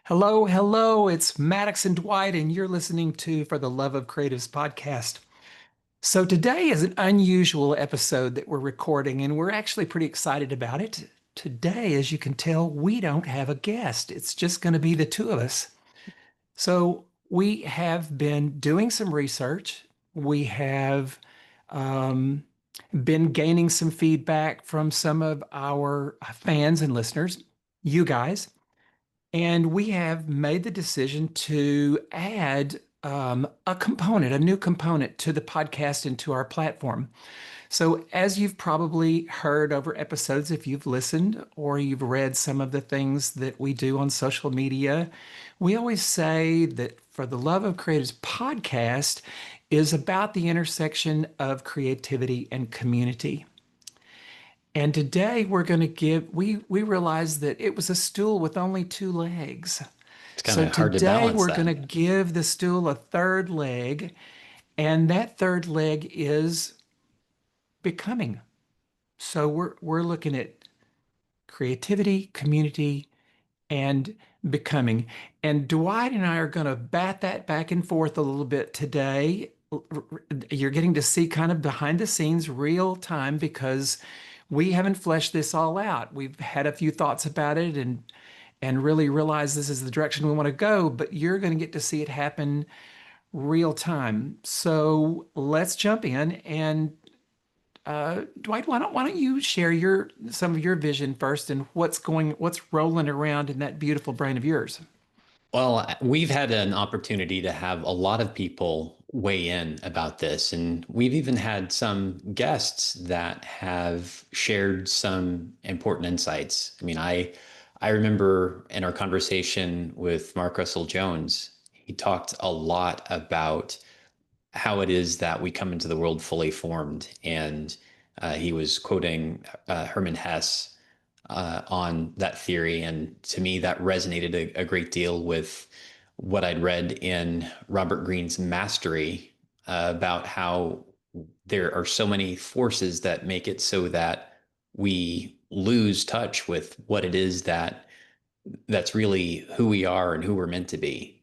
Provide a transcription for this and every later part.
Hello, hello. It's Maddox and Dwight, and you're listening to For the Love of Creatives podcast. So, today is an unusual episode that we're recording, and we're actually pretty excited about it. Today, as you can tell, we don't have a guest, it's just going to be the two of us. So, we have been doing some research. We have um, been gaining some feedback from some of our fans and listeners, you guys. And we have made the decision to add a new component to the podcast and to our platform. So, as you've probably heard over episodes, if you've listened or you've read some of the things that we do on social media, we always say that For the Love of Creatives podcast is about the intersection of creativity and community. And today we're going to we realized that it was a stool with only two legs. It's kind So of hard to today balance we're going that. to give the stool a third leg, and that third leg is becoming. So we're looking at creativity, community, and becoming. And Dwight and I are going to bat that back and forth a little bit today. You're getting to see kind of behind the scenes real time because we haven't fleshed this all out. We've had a few thoughts about it and really realized this is the direction we want to go, but you're going to get to see it happen real time. So let's jump in and Dwight, why don't you share your some of your vision first and what's rolling around in that beautiful brain of yours? Well, we've had an opportunity to have a lot of people weigh in about this, and we've even had some guests that have shared some important insights. I remember in our conversation with Mark Russell Jones, he talked a lot about how it is that we come into the world fully formed, and he was quoting Hermann Hesse on that theory. And to me, that resonated a great deal with what I'd read in Robert Greene's Mastery about how there are so many forces that make it so that we lose touch with what it is that's really who we are and who we're meant to be.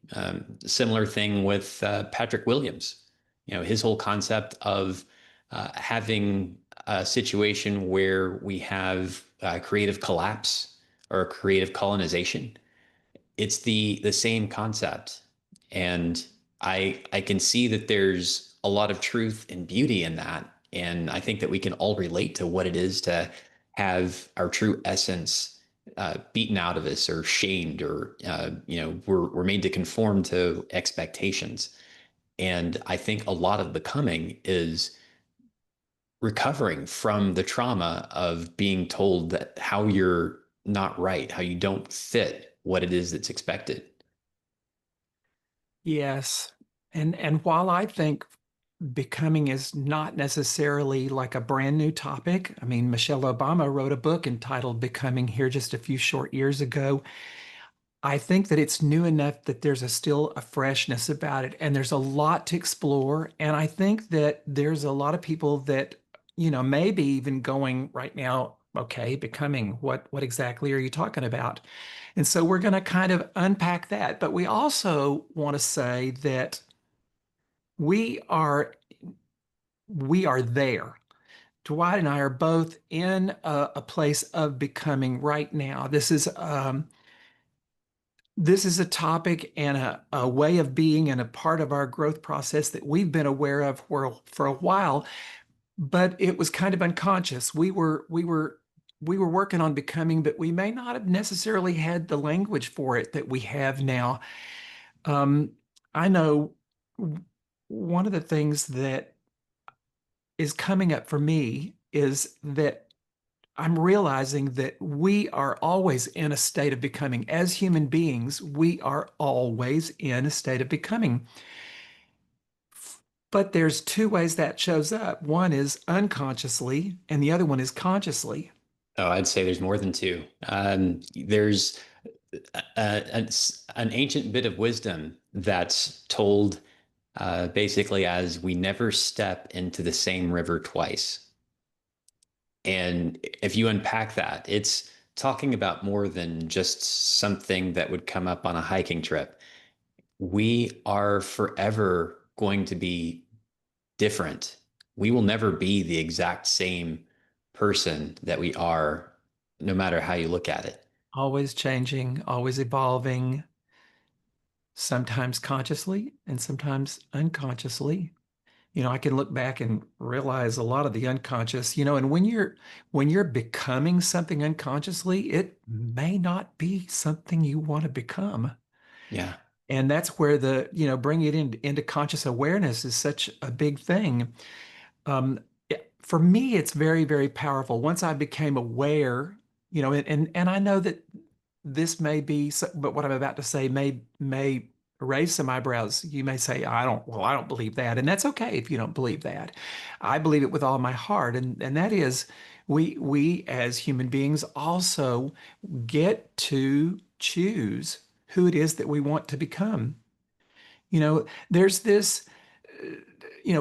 Similar thing with Patrick Williams. His whole concept of having a situation where we have creative collapse or creative colonization. It's the same concept, and I can see that there's a lot of truth and beauty in that, and I think that we can all relate to what it is to have our true essence beaten out of us or shamed, or we're made to conform to expectations. And I think a lot of becoming is recovering from the trauma of being told that how you're not right, how you don't fit what it is that's expected. Yes. And while I think becoming is not necessarily like a brand new topic, I mean, Michelle Obama wrote a book entitled Becoming here just a few short years ago. I think that it's new enough that there's still a freshness about it and there's a lot to explore. And I think that there's a lot of people that, maybe even going right now, okay, becoming, what exactly are you talking about? And so we're going to kind of unpack that. But we also want to say that we are we are there. Dwight and I are both in a place of becoming right now. This is a topic and a way of being and a part of our growth process that we've been aware of for a while, but it was kind of unconscious. We were working on becoming, but we may not have necessarily had the language for it that we have now. Um, I know one of the things that is coming up for me is that I'm realizing that we are always in a state of becoming. As human beings, we are always in a state of becoming. But there's two ways that shows up. One is unconsciously, and the other one is consciously. Oh, I'd say there's more than two. There's an ancient bit of wisdom that's told basically as we never step into the same river twice. And if you unpack that, it's talking about more than just something that would come up on a hiking trip. We are forever going to be different. We will never be the exact same person that we are, no matter how you look at it. Always changing, always evolving, sometimes consciously and sometimes unconsciously. I can look back and realize a lot of the unconscious, and when you're becoming something unconsciously, it may not be something you want to become. Yeah. And that's where bringing it into conscious awareness is such a big thing. For me, it's very, very powerful. Once I became aware, and I know that this may be, but what I'm about to say may raise some eyebrows. You may say, I don't believe that. And that's okay if you don't believe that. I believe it with all my heart. And that is, we as human beings also get to choose who it is that we want to become. There's this,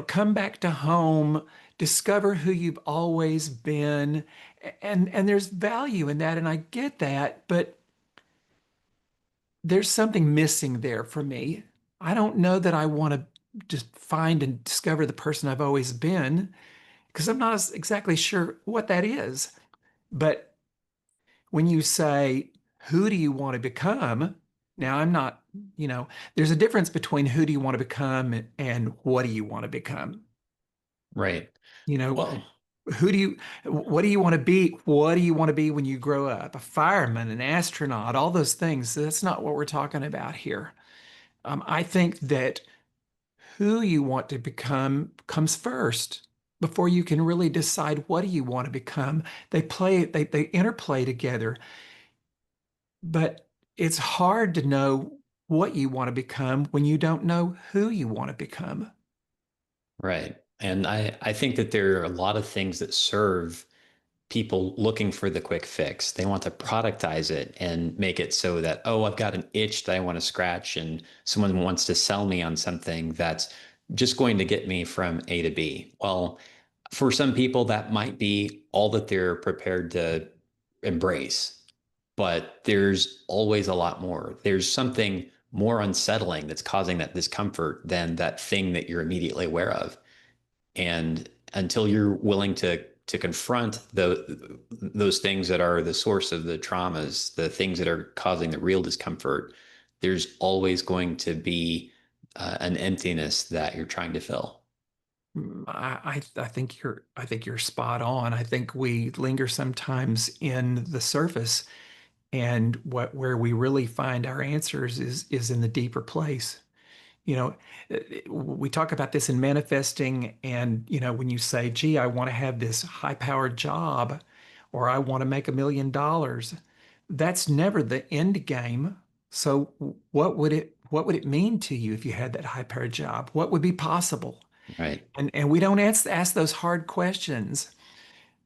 come back to home, discover who you've always been, and there's value in that, and I get that, but there's something missing there for me. I don't know that I want to just find and discover the person I've always been because I'm not exactly sure what that is. But when you say, who do you want to become? Now, I'm not, there's a difference between who do you want to become and what do you want to become? Right. You know, Well, what do you want to be? What do you want to be when you grow up? A fireman, an astronaut, all those things. That's not what we're talking about here. I think that who you want to become comes first before you can really decide what do you want to become. They interplay together, but it's hard to know what you want to become when you don't know who you want to become. right. And I think that there are a lot of things that serve people looking for the quick fix. They want to productize it and make it so that, oh, I've got an itch that I want to scratch, and someone wants to sell me on something that's just going to get me from A to B. Well, for some people, that might be all that they're prepared to embrace, but there's always a lot more. There's something more unsettling that's causing that discomfort than that thing that you're immediately aware of. And until you're willing to confront those things that are the source of the traumas, the things that are causing the real discomfort, there's always going to be an emptiness that you're trying to fill. I think you're spot on. I think we linger sometimes in the surface, and where we really find our answers is in the deeper place. You know, we talk about this in manifesting, and when you say, "Gee, I want to have this high-powered job," or "I want to make $1 million," that's never the end game. So, what would it mean to you if you had that high-powered job? What would be possible? Right. And we don't ask those hard questions.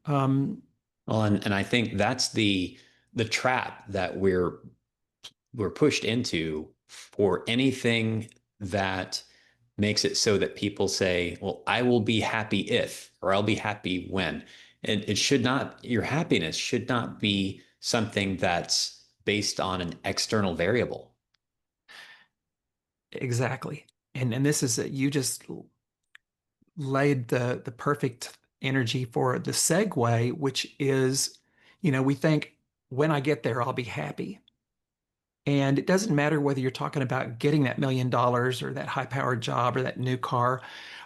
Um, Well, and I think that's the trap that we're pushed into for anything that makes it so that people say, well, I will be happy if, or I'll be happy when. And it should not, your happiness should not be something that's based on an external variable. exactly. And this is you just laid the perfect energy for the segue, which is, we think when I get there, I'll be happy. And it doesn't matter whether you're talking about getting that $1 million or that high-powered job or that new car,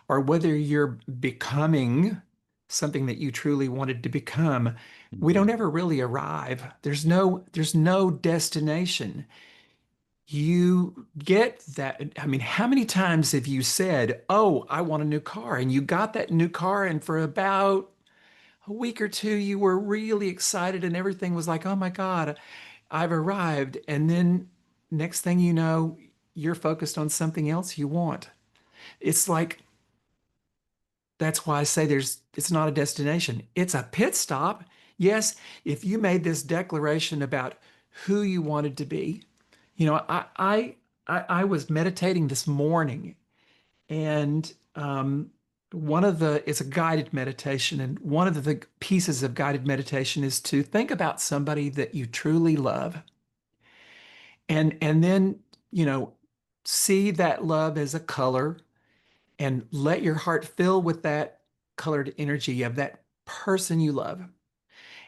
or whether you're becoming something that you truly wanted to become. We don't Mhm. ever really arrive. There's no destination. You get that. I mean, how many times have you said, "Oh, I want a new car," and you got that new car, and for about a week or two, you were really excited, and everything was like, "Oh my God, I've arrived." And then next thing you know, you're focused on something else you want. It's like, that's why I say it's not a destination. It's a pit stop. Yes, if you made this declaration about who you wanted to be, I was meditating this morning, and it's a guided meditation, and one of the pieces of guided meditation is to think about somebody that you truly love, and then, you know, see that love as a color and let your heart fill with that colored energy of that person you love.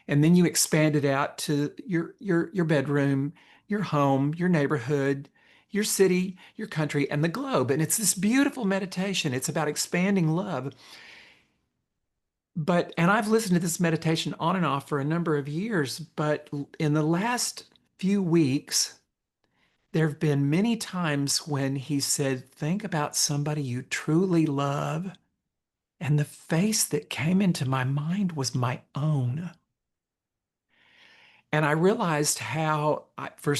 And then you expand it out to your bedroom, your home, your neighborhood, your city, your country, and the globe. And it's this beautiful meditation. It's about expanding love. And I've listened to this meditation on and off for a number of years, but in the last few weeks, there have been many times when he said, think about somebody you truly love. And the face that came into my mind was my own. And I realized how, for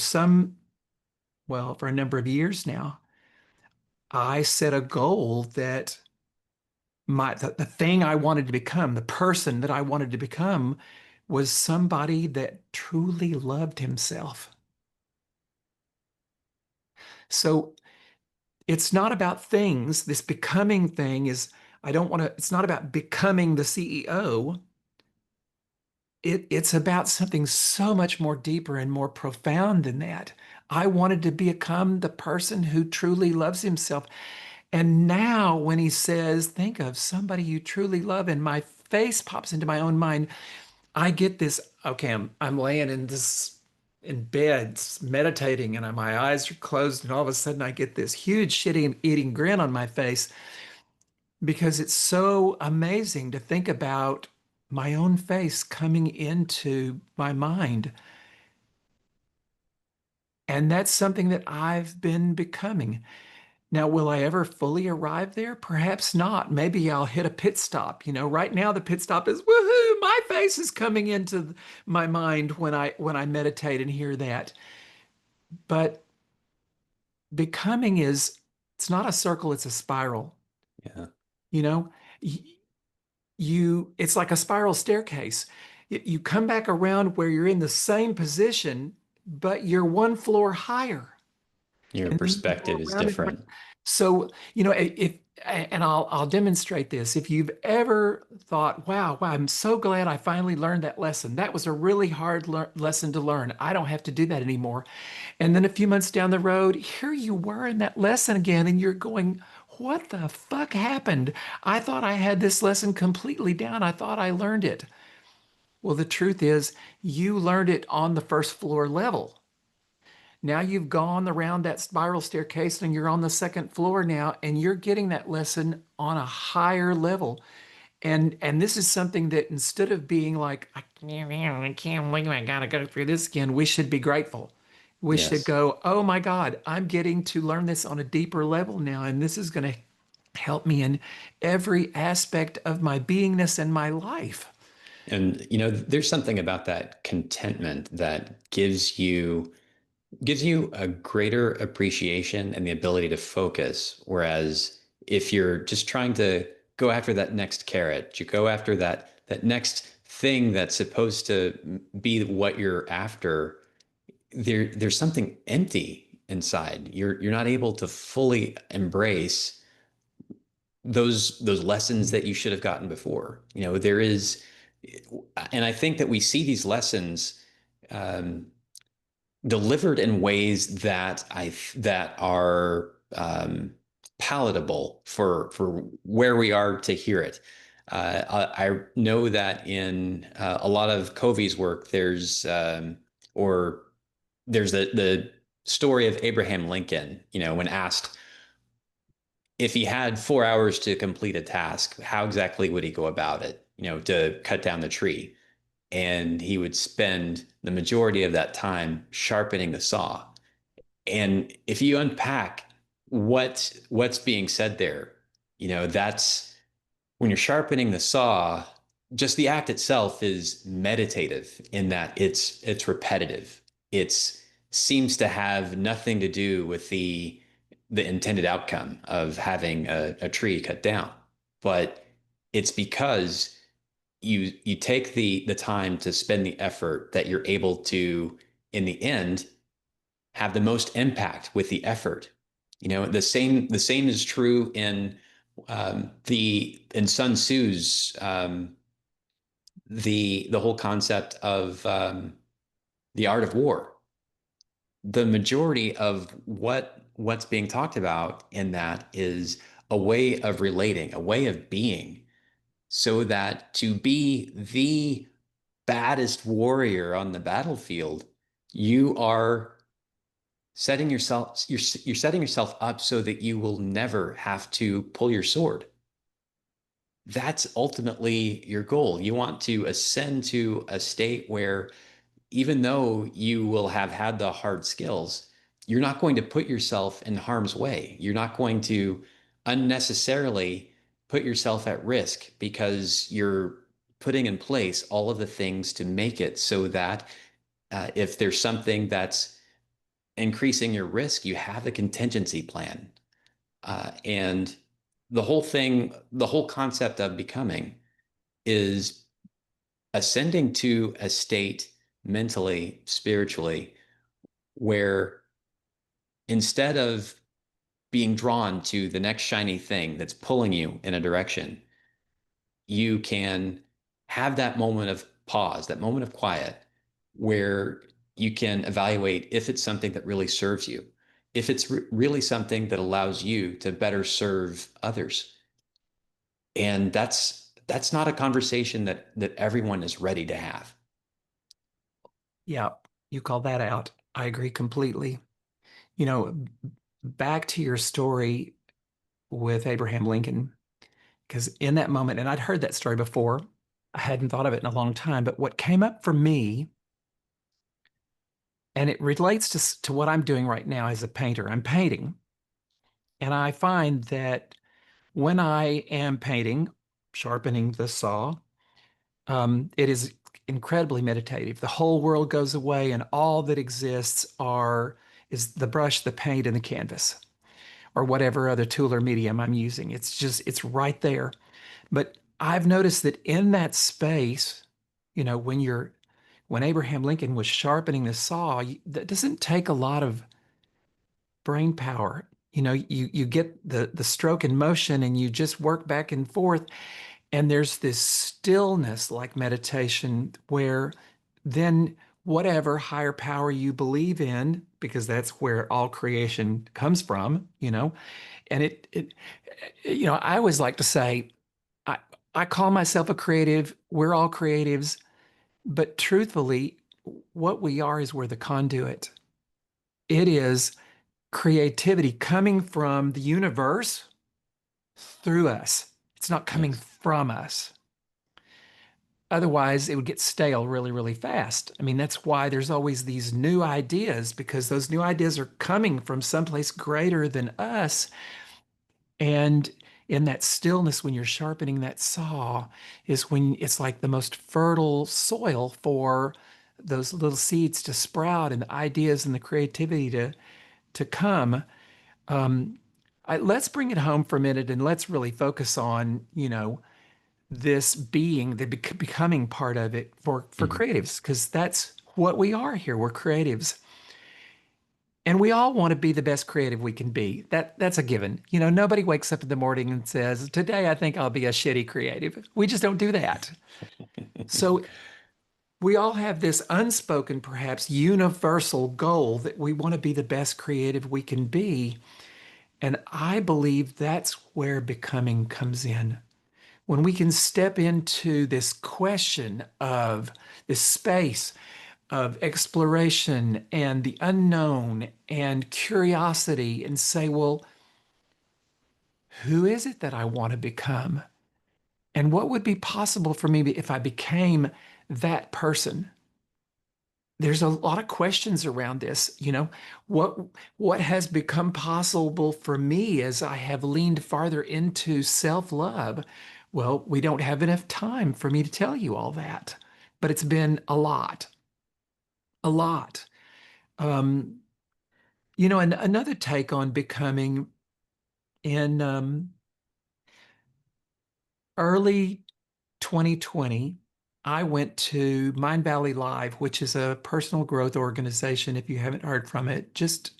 a number of years now, I set a goal that the thing I wanted to become, the person that I wanted to become, was somebody that truly loved himself. So it's not about things. This becoming thing is, I don't want to, it's not about becoming the CEO. It's about something so much more deeper and more profound than that. I wanted to become the person who truly loves himself. And now, when he says, think of somebody you truly love, and my face pops into my own mind, I get this, okay, I'm laying in bed meditating, and my eyes are closed, and all of a sudden I get this huge shitty eating grin on my face because it's so amazing to think about my own face coming into my mind. And that's something that I've been becoming. Now, will I ever fully arrive there? Perhaps not. Maybe I'll hit a pit stop. You know, right now the pit stop is woohoo, my face is coming into my mind when I meditate and hear that. But becoming it's not a circle, it's a spiral. Yeah. You know, it's like a spiral staircase. You come back around where you're in the same position, but you're one floor higher. Your And then you perspective go is around and around. different. So, you know, if and I'll demonstrate this. If you've ever thought, wow, I'm so glad I finally learned that lesson. That was a really hard lesson to learn. I don't have to do that anymore. And then a few months down the road, here you were in that lesson again, and you're going, what the fuck happened? I thought I had this lesson completely down. I thought I learned it. Well, the truth is, you learned it on the first floor level. Now you've gone around that spiral staircase and you're on the second floor now, and you're getting that lesson on a higher level. And this is something that, instead of being like, I can't believe I gotta go through this again, we should be grateful. We should Yes. go, oh my God, I'm getting to learn this on a deeper level now, and this is going to help me in every aspect of my beingness and my life. And there's something about that contentment that gives you a greater appreciation and the ability to focus. Whereas if you're just trying to go after that next carrot, you go after that next thing that's supposed to be what you're after, there's something empty inside. You're not able to fully embrace those lessons that you should have gotten before. There is, and I think that we see these lessons um, delivered in ways that are palatable for where we are to hear it. I know that in a lot of Covey's work, or there's the story of Abraham Lincoln. When asked if he had 4 hours to complete a task, how exactly would he go about it? To cut down the tree, and he would spend the majority of that time sharpening the saw. And if you unpack what's being said there, that's when you're sharpening the saw, just the act itself is meditative in that it's repetitive. It seems to have nothing to do with the intended outcome of having a tree cut down. But it's because you take the time to spend the effort that you're able to, in the end, have the most impact with the effort. The same is true in The in Sun Tzu's the whole concept of the art of war, the majority of what's being talked about in that is a way of relating, a way of being, so that to be the baddest warrior on the battlefield, you are you're setting yourself up so that you will never have to pull your sword. That's ultimately your goal. You want to ascend to a state where even though you will have had the hard skills, you're not going to put yourself in harm's way. You're not going to unnecessarily put yourself at risk because you're putting in place all of the things to make it so that if there's something that's increasing your risk, you have a contingency plan. And the whole concept of becoming is ascending to a state mentally, spiritually, where instead of being drawn to the next shiny thing that's pulling you in a direction, you can have that moment of pause, that moment of quiet, where you can evaluate if it's something that really serves you, if it's really something that allows you to better serve others. And that's not a conversation that everyone is ready to have. Yeah, you call that out. I agree completely. You know, back to your story with Abraham Lincoln, because in that moment, and I'd heard that story before, I hadn't thought of it in a long time, but what came up for me, and it relates to what I'm doing right now as a painter, I'm painting, and I find that when I am painting, sharpening the saw, it is incredibly meditative. The whole world goes away, and all that exists are is the brush, the paint, and the canvas, or whatever other tool or medium I'm using. It's right there. But I've noticed that in that space, when Abraham Lincoln was sharpening the saw, that doesn't take a lot of brain power. You get the stroke in motion and you just work back and forth. And there's this stillness like meditation where then whatever higher power you believe in, because that's where all creation comes from, and I always like to say, I, I call myself a creative. We're all creatives, but truthfully, what we are is we're the conduit. It is creativity coming from the universe through us. It's not coming Yes. from us. Otherwise, it would get stale really, really fast. I mean, that's why there's always these new ideas because those new ideas are coming from someplace greater than us. And in that stillness, when you're sharpening that saw, is when it's like the most fertile soil for those little seeds to sprout and the ideas and the creativity to come. Um, let's bring it home for a minute and let's really focus on, this being, becoming part of it for Mhm. creatives, because that's what we are here. We're creatives. And we all want to be the best creative we can be. That's a given. Nobody wakes up in the morning and says, "Today I think I'll be a shitty creative." We just don't do that. So we all have this unspoken, perhaps universal goal that we want to be the best creative we can be. And I believe that's where becoming comes in. When we can step into this question of this space of exploration and the unknown and curiosity and say, well, who is it that I want to become? And what would be possible for me if I became that person? There's a lot of questions around this. What what has become possible for me as I have leaned farther into self-love? Well, we don't have enough time for me to tell you all that, but it's been a lot, a lot. Um, and another take on becoming in early 2020, I went to Mind Valley Live, which is a personal growth organization. If you haven't heard from it, just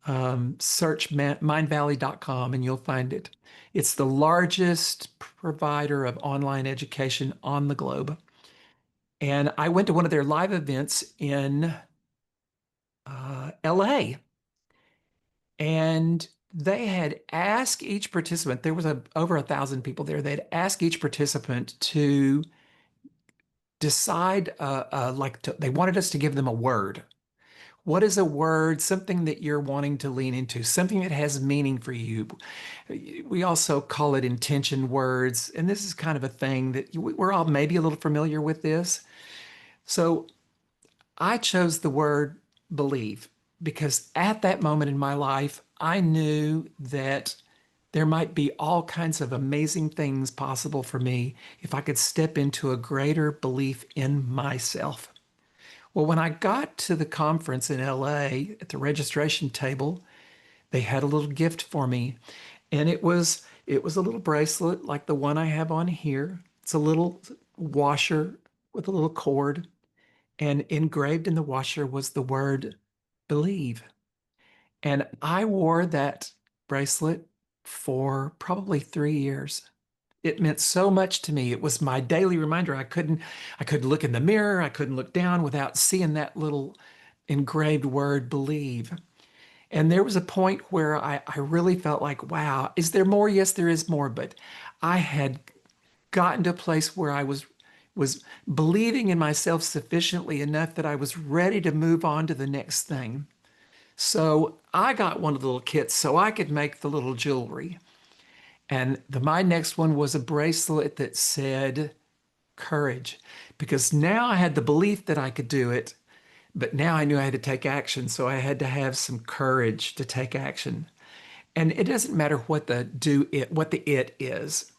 Search mindvalley.com and you'll find it. It's the largest provider of online education on the globe. And I went to one of their live events in LA, and they had asked each participant, there was over 1,000 people there, they'd asked each participant to decide, they wanted us to give them a word. What is a word, something that you're wanting to lean into, something that has meaning for you? We also call it intention words. And this is kind of a thing that we're all maybe a little familiar with this. So I chose the word believe because at that moment in my life, I knew that there might be all kinds of amazing things possible for me if I could step into a greater belief in myself. Well, when I got to the conference in LA at the registration table, they had a little gift for me, and it was a little bracelet like the one I have on here. It's a little washer with a little cord, and engraved in the washer was the word believe. And I wore that bracelet for probably 3 years. It meant so much to me. It was my daily reminder. I couldn't look in the mirror. I couldn't look down without seeing that little engraved word, believe. And there was a point where I really felt like, wow, is there more? Yes, there is more. But I had gotten to a place where I was believing in myself sufficiently enough that I was ready to move on to the next thing. So I got one of the little kits so I could make the little jewelry. And my next one was a bracelet that said courage, because now I had the belief that I could do it, but now I knew I had to take action. So I had to have some courage to take action. And it doesn't matter what the it is.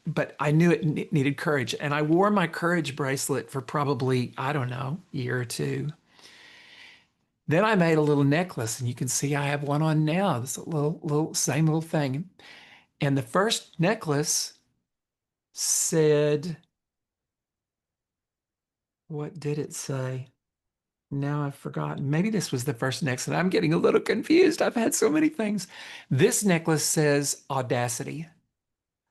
But I knew it needed courage. And I wore my courage bracelet for probably, I don't know, a year or two. Then I made a little necklace, and you can see I have one on now. This little same little thing. And the first necklace said, what did it say? Now I've forgotten. Maybe this was the first necklace, and I'm getting a little confused. I've had so many things. This necklace says audacity.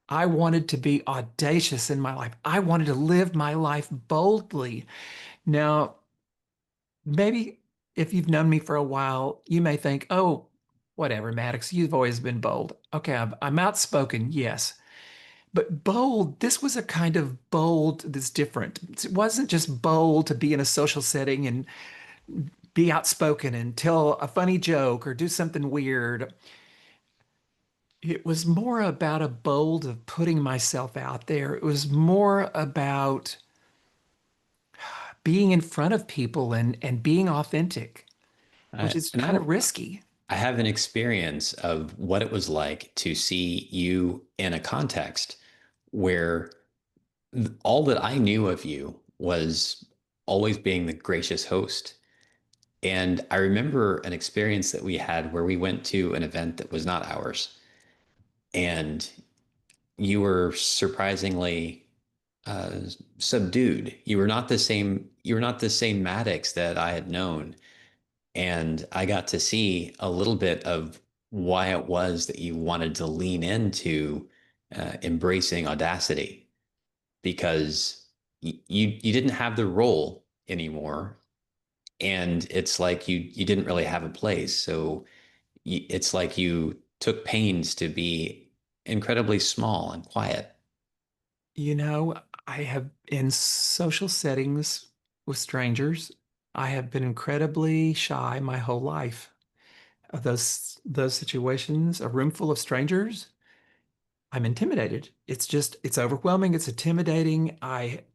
I wanted to be audacious in my life. I wanted to live my life boldly. Now, maybe if you've known me for a while, you may think, oh, whatever, Maddox, you've always been bold. Okay, I'm outspoken, yes. But bold, this was a kind of bold that's different. It wasn't just bold to be in a social setting and be outspoken and tell a funny joke or do something weird. It was more about a bold of putting myself out there. It was more about being in front of people and being authentic, which is And kind of risky. I have an experience of what it was like to see you in a context where all that I knew of you was always being the gracious host. And I remember an experience that we had where we went to an event that was not ours. And you were surprisingly uh, subdued. You were not the same Maddox that I had known. And I got to see a little bit of why it was that you wanted to lean into embracing audacity because you didn't have the role anymore, and it's like you didn't really have a place. So it's like you took pains to be incredibly small and quiet. You know, I have in social settings with strangers, I have been incredibly shy my whole life. Of those situations, a room full of strangers, I'm intimidated. It's overwhelming, it's intimidating.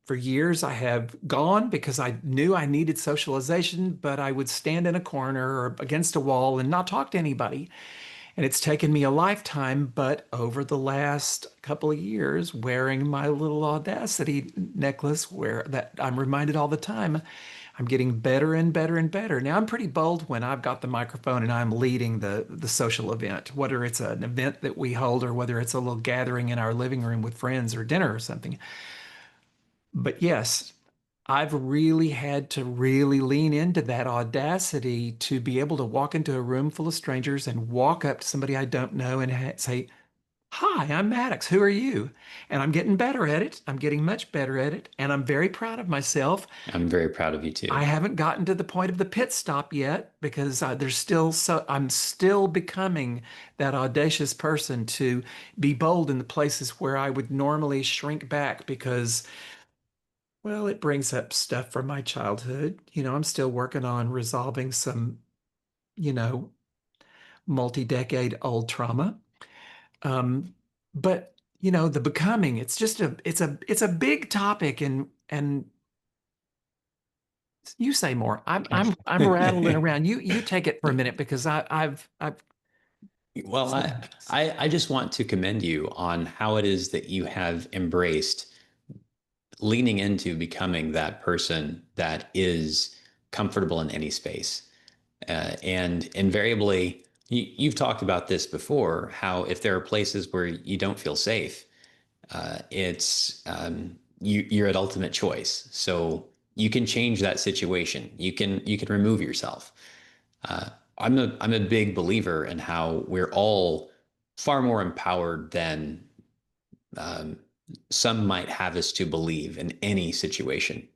For years I have gone because I knew I needed socialization, but I would stand in a corner or against a wall and not talk to anybody. And it's taken me a lifetime, but over the last couple of years, wearing my little audacity necklace, where that I'm reminded all the time, I'm getting better and better and better. Now I'm pretty bold when I've got the microphone and I'm leading the social event, whether it's an event that we hold or whether it's a little gathering in our living room with friends or dinner or something. But yes, I've really had to really lean into that audacity to be able to walk into a room full of strangers and walk up to somebody I don't know and say, "Hi, I'm Maddox. Who are you?" And I'm getting better at it. I'm getting much better at it. And I'm very proud of myself. I'm very proud of you I too. haven't gotten to the point of the pit stop yet because I'm still becoming that audacious person to be bold in the places where I would normally shrink back because, well, it brings up stuff from my childhood. I'm still working on resolving some, you know, multi-decade old trauma. Um, but the becoming, it's a big topic and you say more. I'm rattling around. You take it for a minute because I've Well, I just want to commend you on how it is that you have embraced leaning into becoming that person that is comfortable in any space. And invariably, you've talked about this before, how if there are places where you don't feel safe, it's you're at ultimate choice. So you can change that situation. You can remove yourself. Uh, I'm a big believer in how we're all far more empowered than um, some might have us to believe in any situation.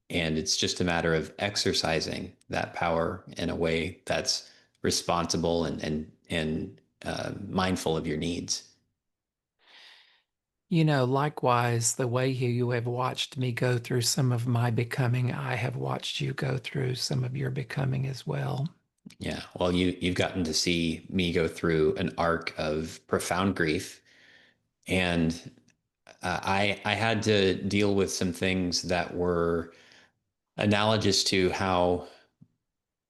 And it's just a matter of exercising that power in a way that's responsible and mindful of your needs. Likewise, the way you have watched me go through some of my becoming, I have watched you go through some of your becoming as well. Yeah. Well, you've gotten to see me go through an arc of profound grief, and I had to deal with some things that were analogous to how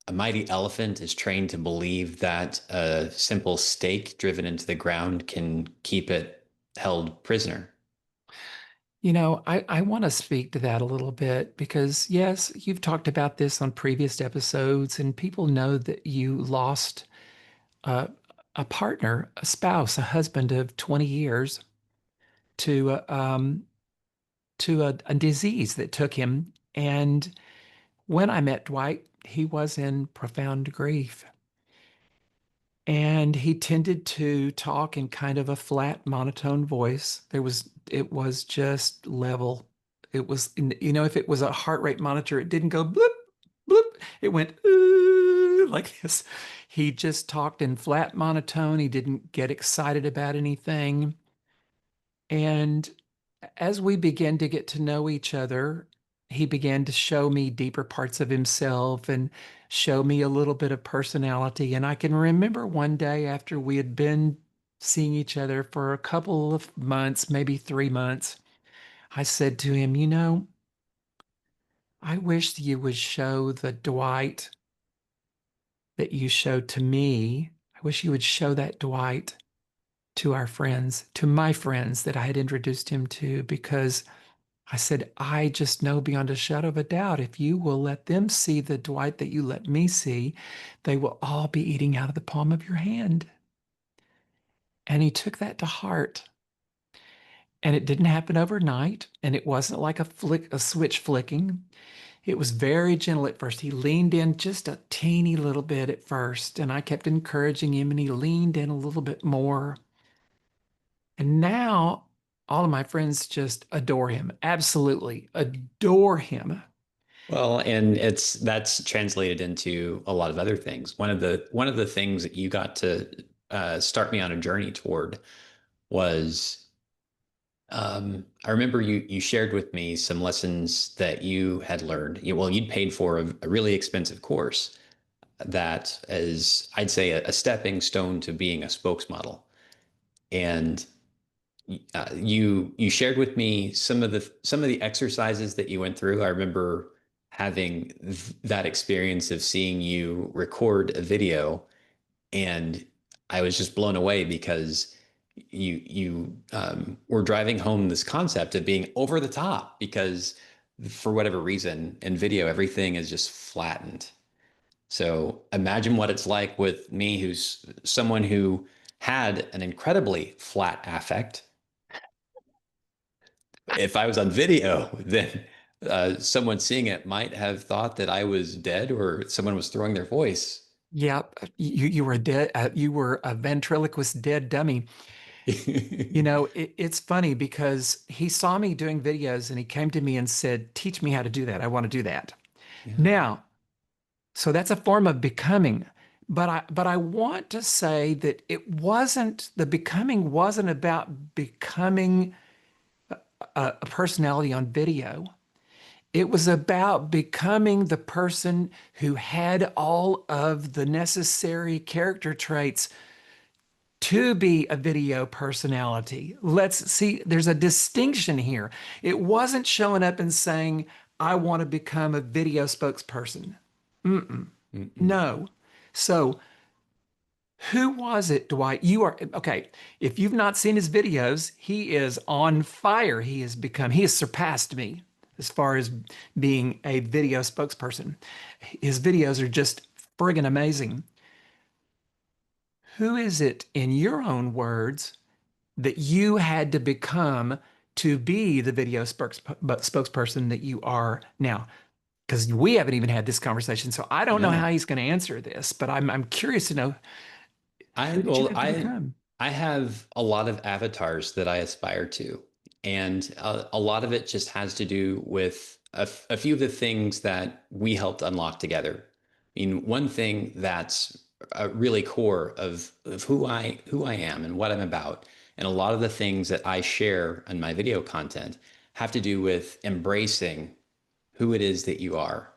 a mighty elephant is trained to believe that a simple stake driven into the ground can keep it held prisoner. I want to speak to that a little bit because, yes, you've talked about this on previous episodes, and people know that you lost uh, a partner, a spouse, a husband of 20 years to a disease that took him. And when I met Dwight, he was in profound grief. And he tended to talk in kind of a flat, monotone voice. It was just level. It was, if it was a heart rate monitor, it didn't go bloop, bloop. It went like this. He just talked in flat monotone. He didn't get excited about anything. And as we began to get to know each other, he began to show me deeper parts of himself and show me a little bit of personality. And I can remember one day after we had been seeing each other for a couple of months, maybe 3 months, I said to him, I wish you would show the Dwight that you showed to me. I wish you would show that Dwight to our friends, to my friends that I had introduced him to, because I said, I just know beyond a shadow of a doubt, if you will let them see the Dwight that you let me see, they will all be eating out of the palm of your hand. And he took that to heart. And it didn't happen overnight. And it wasn't like a switch flicking. It was very gentle at first. He leaned in just a teeny little bit at first. And I kept encouraging him, and he leaned in a little bit more. And now all of my friends just adore him, absolutely adore him. Well, and that's translated into a lot of other things. One of the things that you got to start me on a journey toward was I remember you shared with me some lessons that you had learned. Well, you'd paid for a really expensive course that is, I'd say, a stepping stone to being a spokesmodel. And you shared with me some of the exercises that you went through. I remember having that experience of seeing you record a video, and I was just blown away because you were driving home this concept of being over the top because for whatever reason in video everything is just flattened. So imagine what it's like with me, who's someone who had an incredibly flat affect. If I was on video, then someone seeing it might have thought that I was dead or someone was throwing their voice. Yep, you were dead. You were a ventriloquist dead dummy. You know, it's funny because he saw me doing videos and he came to me and said, "Teach me how to do that. I want to do that." Yeah, Now, so that's a form of becoming. But I want to say that the becoming wasn't about becoming a personality on video. It was about becoming the person who had all of the necessary character traits to be a video personality. Let's see, there's a distinction here. It wasn't showing up and saying, I want to become a video spokesperson. mm-mm. No. So, who was it, Dwight? You are okay. If you've not seen his videos, he is on fire. He has surpassed me as far as being a video spokesperson. His videos are just friggin' amazing. Who is it, in your own words, that you had to become to be the video spokesperson that you are now? Because we haven't even had this conversation, so I don't know how No. he's going to answer this, but I'm curious to know, I who did you well, have to become? I have a lot of avatars that I aspire to, and a lot of it just has to do with a few of the things that we helped unlock together. I mean, one thing that's really core of who I am and what I'm about, and a lot of the things that I share in my video content have to do with embracing who it is that you are,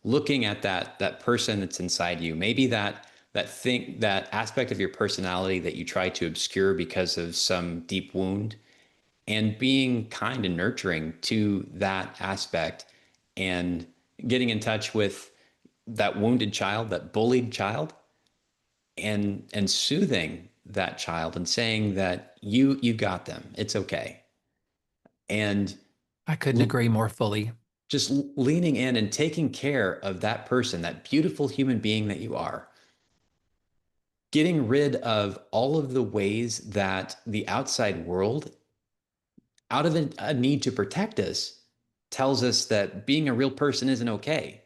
looking at that person that's inside you, maybe that aspect of your personality that you try to obscure because of some deep wound, and being kind and nurturing to that aspect, and getting in touch with that wounded child, that bullied child, and soothing that child and saying that you got them, it's okay, and I couldn't agree more fully. just leaning in and taking care of that person, that beautiful human being that you are, getting rid of all of the ways that the outside world, out of a need to protect us, tells us that being a real person isn't okay.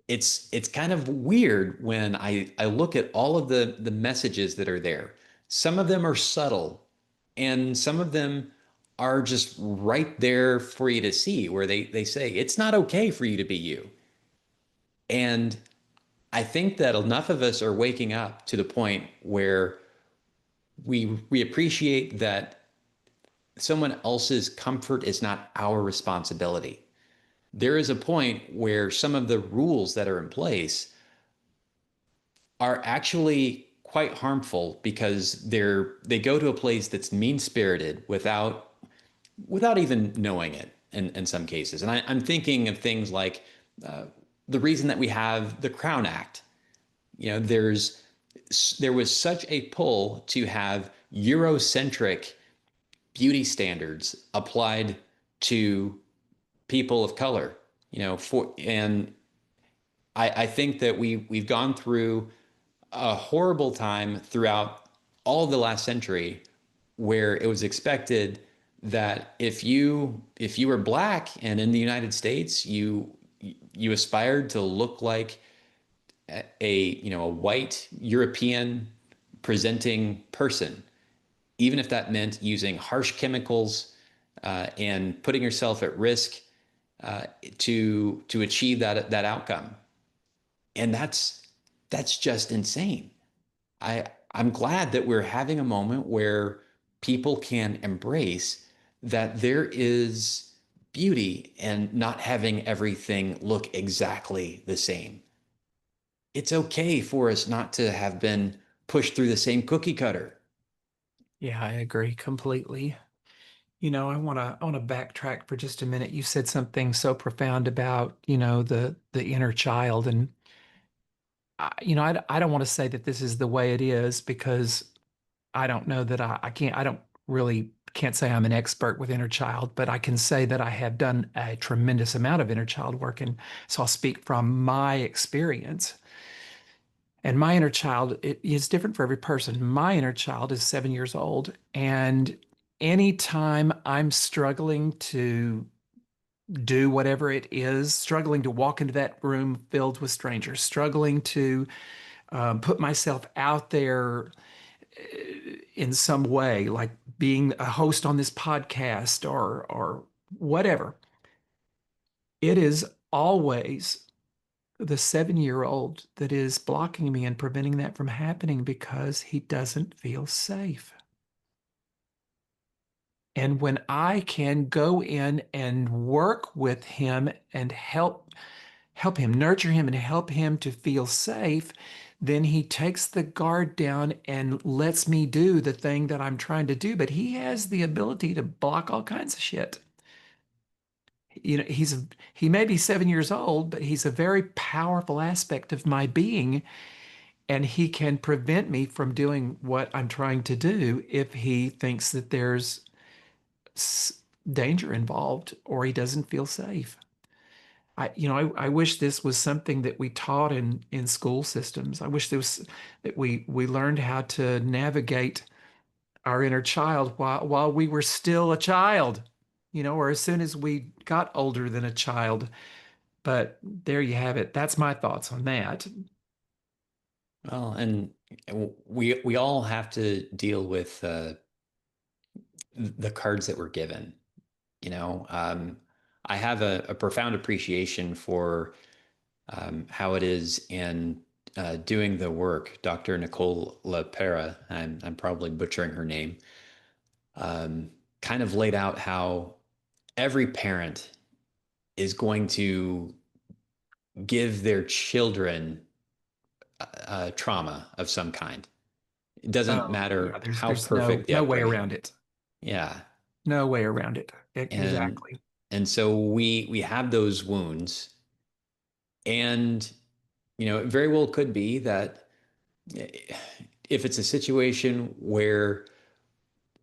It's kind of weird when I look at all of the messages that are there. Some of them are subtle, and some of them are just right there for you to see, where they say it's not okay for you to be you. And I think that enough of us are waking up to the point where we appreciate that someone else's comfort is not our responsibility. There is a point where some of the rules that are in place are actually quite harmful because they go to a place that's mean spirited without even knowing it in some cases. And I'm thinking of things like uh, the reason that we have the Crown Act. You know, there was such a pull to have Eurocentric beauty standards applied to people of color. You know, and I think that we've gone through a horrible time throughout all of the last century, where it was expected that if you were black and in the United States, you aspired to look like a white European presenting person, even if that meant using harsh chemicals and putting yourself at risk to achieve that outcome. And that's just insane. I'm glad that we're having a moment where people can embrace that there is beauty and not having everything look exactly the same. It's okay for us not to have been pushed through the same cookie cutter. Yeah, I agree completely. You know, I want to backtrack for just a minute. You said something so profound about, the inner child. And I don't want to say that this is the way it is, because I don't know that I don't really can't say I'm an expert with inner child, but I can say that I have done a tremendous amount of inner child work. And so I'll speak from my experience. And my inner child, it is different for every person. My inner child is 7 years old. And anytime I'm struggling to do whatever it is, struggling to walk into that room filled with strangers, struggling to put myself out there in some way, like being a host on this podcast or whatever. It is always the 7-year old that is blocking me and preventing that from happening because he doesn't feel safe. And when I can go in and work with him and help him, nurture him and help him to feel safe, then he takes the guard down and lets me do the thing that I'm trying to do. But he has the ability to block all kinds of shit. You know, he may be 7 years old, but he's a very powerful aspect of my being, and he can prevent me from doing what I'm trying to do if he thinks that there's danger involved or he doesn't feel safe. I wish this was something that we taught in school systems. I wish that we learned how to navigate our inner child while we were still a child, or as soon as we got older than a child. But there you have it. That's my thoughts on that. Well, and we all have to deal with the cards that we're given. You know, I have a profound appreciation for how it is in doing the work. Dr. Nicole LaPera, I'm probably butchering her name, um, kind of laid out how every parent is going to give their children trauma of some kind. It doesn't Oh, yeah, matter there's how there's no perfect the no way upbringing. around it. Yeah. No way around it. And Exactly. so we have those wounds, and it very well could be that if it's a situation where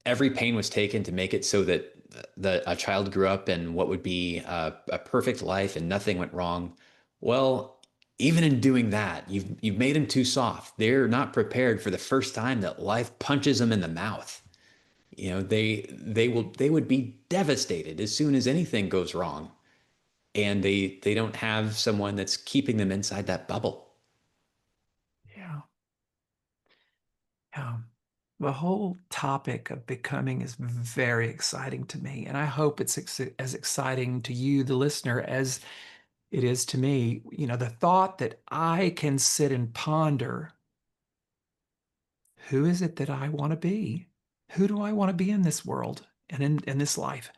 every pain was taken to make it so that a child grew up in what would be a perfect life and nothing went wrong, well, even in doing that, you've made them too soft. They're not prepared for the first time that life punches them in the mouth. They would be devastated as soon as anything goes wrong, and they don't have someone that's keeping them inside that bubble. Yeah. Yeah. The whole topic of becoming is very exciting to me, and I hope it's as exciting to you, the listener, as it is to me. The thought that I can sit and ponder, who is it that I want to be? Who do I want to be in this world and in this life?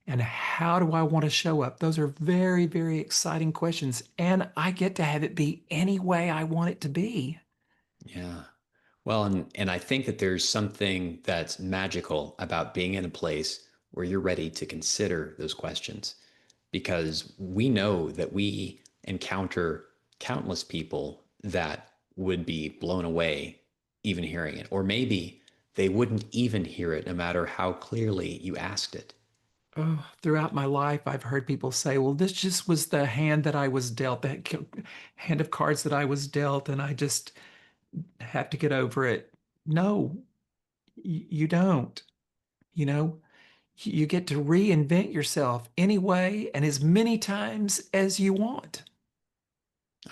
And how do I want to show up? Those are very, very exciting questions. And I get to have it be any way I want it to be. Yeah. Well, and I think that there's something that's magical about being in a place where you're ready to consider those questions, because we know that we encounter countless people that would be blown away even hearing it, or maybe they wouldn't even hear it no matter how clearly you asked it. Oh, throughout my life, I've heard people say, well, this just was the hand that I was dealt, the hand of cards that I was dealt, and I just have to get over it. No, you don't. You know, you get to reinvent yourself anyway and as many times as you want.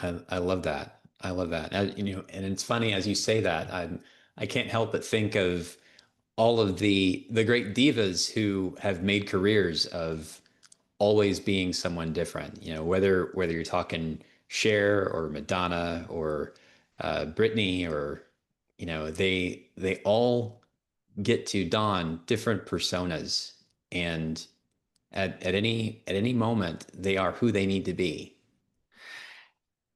I love that. I love that. And it's funny as you say that. I can't help but think of all of the great divas who have made careers of always being someone different. Whether you're talking Cher or Madonna or Britney, or they all get to don different personas, and at any moment they are who they need to be.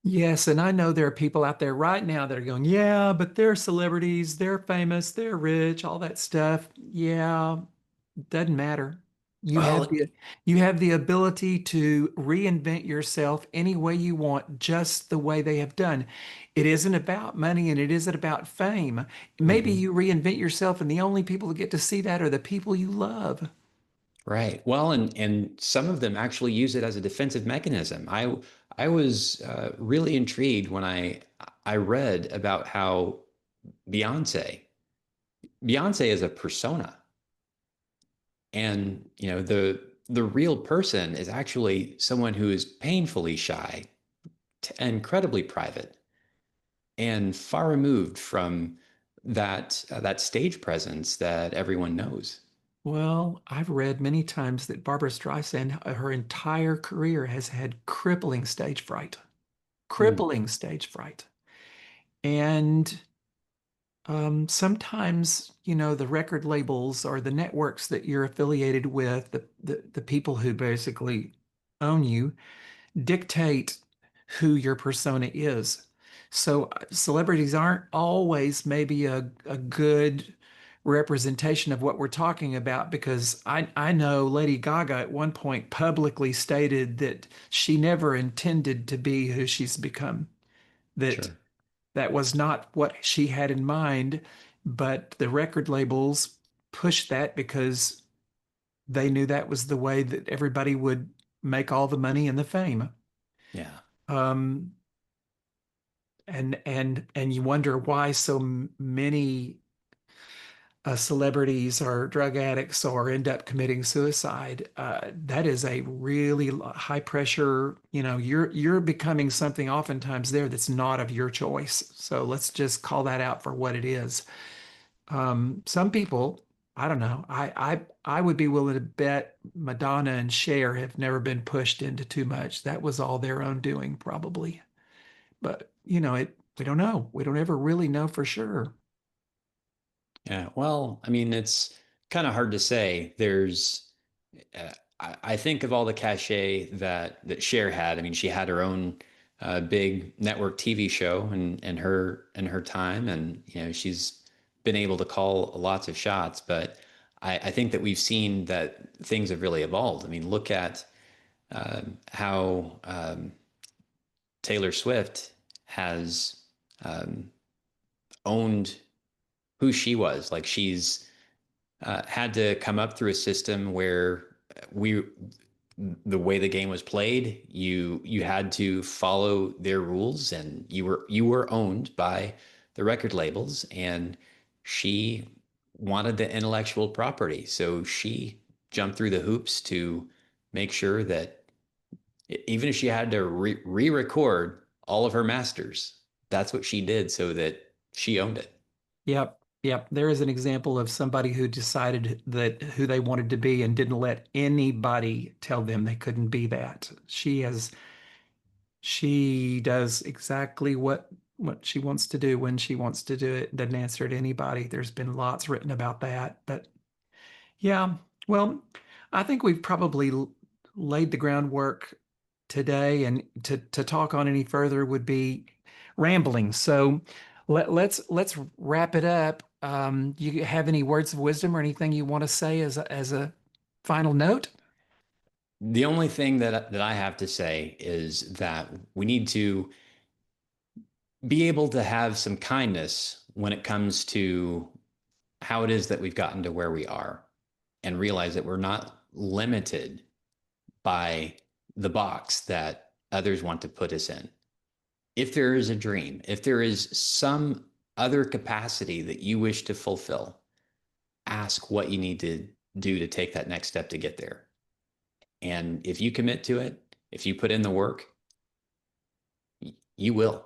Yes, and I know there are people out there right now that are going, yeah, but they're celebrities, they're famous, they're rich, all that stuff. Yeah, doesn't matter. You have Well, the you have the ability to reinvent yourself any way you want, just the way they have done. It isn't about money and it isn't about fame. Maybe mhm. you reinvent yourself and the only people that get to see that are the people you love. Right. Well, and some of them actually use it as a defensive mechanism. I was really intrigued when I read about how Beyonce Beyonce is a persona, and the the real person is actually someone who is painfully shy, incredibly private, and far removed from that stage presence that everyone knows. Well, I've read many times that Barbara Streisand, her entire career has had crippling stage fright, Mm, crippling stage fright. And sometimes, the record labels or the networks that you're affiliated with, the people who basically own you, dictate who your persona is. So celebrities aren't always maybe a good representation of what we're talking about because I know Lady Gaga at one point publicly stated that she never intended to be who she's become, that sure. that was not what she had in mind, but the record labels pushed that because they knew that was the way that everybody would make all the money and the fame. Yeah. Um, and you wonder why so many celebrities or drug addicts or end up committing suicide. That is a really high pressure. You're becoming something oftentimes there that's not of your choice. So let's just call that out for what it is. Some people, I don't know. I would be willing to bet Madonna and Cher have never been pushed into too much. That was all their own doing, probably. But we don't know. We don't ever really know for sure. Yeah. Well, I mean, it's kind of hard to say. I think of all the cachet that Cher had. I mean, she had her own big network TV show and her time, and she's been able to call lots of shots. But I think that we've seen that things have really evolved. I mean, look at how Taylor Swift has um, owned who she was. Like she's had to come up through a system where we the way the game was played, you had to follow their rules, and you were owned by the record labels, and she wanted the intellectual property, so she jumped through the hoops to make sure that even if she had to re-record all of her masters, that's what she did so that she owned it. Yep. Yep. There is an example of somebody who decided that who they wanted to be and didn't let anybody tell them they couldn't be that. She does exactly what she wants to do when she wants to do it. Doesn't answer to anybody. There's been lots written about that. But yeah, well, I think we've probably laid the groundwork today, and to talk on any further would be rambling. So let's wrap it up. You have any words of wisdom or anything you want to say as a final note? The only thing that I have to say is that we need to be able to have some kindness when it comes to how it is that we've gotten to where we are, and realize that we're not limited by the box that others want to put us in. If there is a dream, if there is some other capacity that you wish to fulfill, ask what you need to do to take that next step to get there. And if you commit to it, if you put in the work, you will.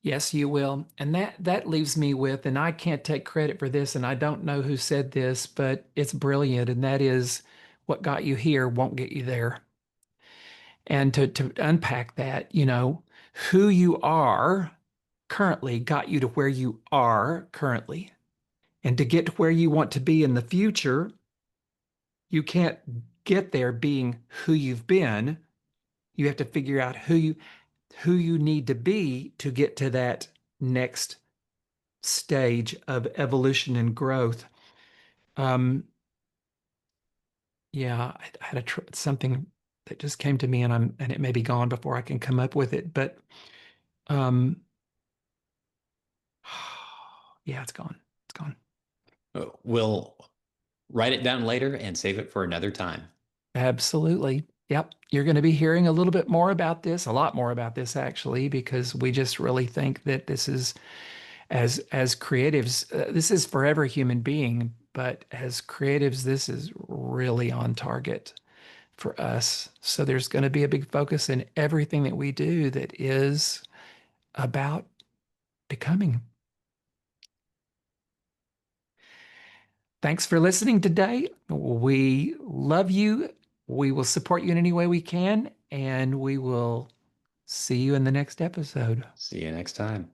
Yes, you will. And that leaves me with, and I can't take credit for this, and I don't know who said this, but it's brilliant, and that is what got you here won't get you there. And to unpack that, who you are currently got you to where you are currently. And to get to where you want to be in the future, you can't get there being who you've been. You have to figure out who you need to be to get to that next stage of evolution and growth. Um, yeah, I had something that just came to me, and it may be gone before I can come up with it. But um, yeah, it's gone. It's gone. We'll write it down later and save it for another time. Absolutely. Yep. You're going to be hearing a little bit more about this, a lot more about this actually, because we just really think that this is as creatives, this is for every human being. but as creatives, this is really on target for us. So there's going to be a big focus in everything that we do that is about becoming. Thanks for listening today. We love you. We will support you in any way we can, and we will see you in the next episode. See you next time.